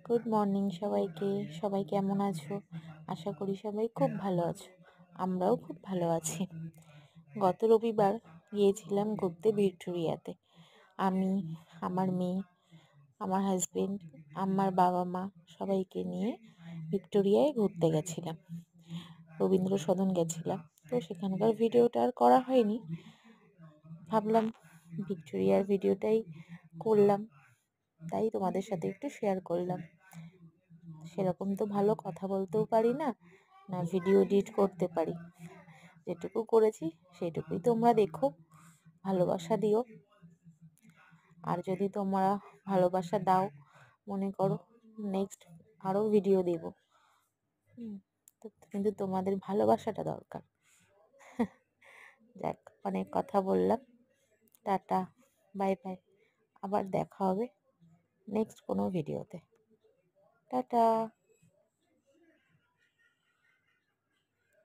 Good morning সবাইকে। সবাই কেমন আছো? আশা করি সবাই খুব ভালো আছো। আমরাও খুব ভালো আছি। গত রবিবার গিয়েছিলাম ঘুরতে ভিক্টোরিয়াতে। আমি, আমার মেয়ে, আমার হাজবেন্ড, আমার বাবা মা সবাইকে নিয়ে ভিক্টোরিয়ায় ঘুরতে গেছিলাম। রবীন্দ্র সদন গেছিলাম। তো সেখানকার ভিডিওটা আর করা হয়নি। ভাবলাম ভিক্টোরিয়ার ভিডিওটাই করলাম, তাই তোমাদের সাথে একটু শেয়ার করলাম। সেরকম তো ভালো কথা বলতেও পারি না, না ভিডিও এডিট করতে পারি। যেটুকু করেছি সেটুকুই তোমরা দেখো, ভালোবাসা দিও। আর যদি তোমরা ভালোবাসা দাও, মনে করো নেক্সট আরও ভিডিও দেব। তো কিন্তু তোমাদের ভালোবাসাটা দরকার। যাক, অনেক কথা বললাম। Tata, bye bye. আবার দেখা হবে নেক্সট কোনো ভিডিওতে। টাটা।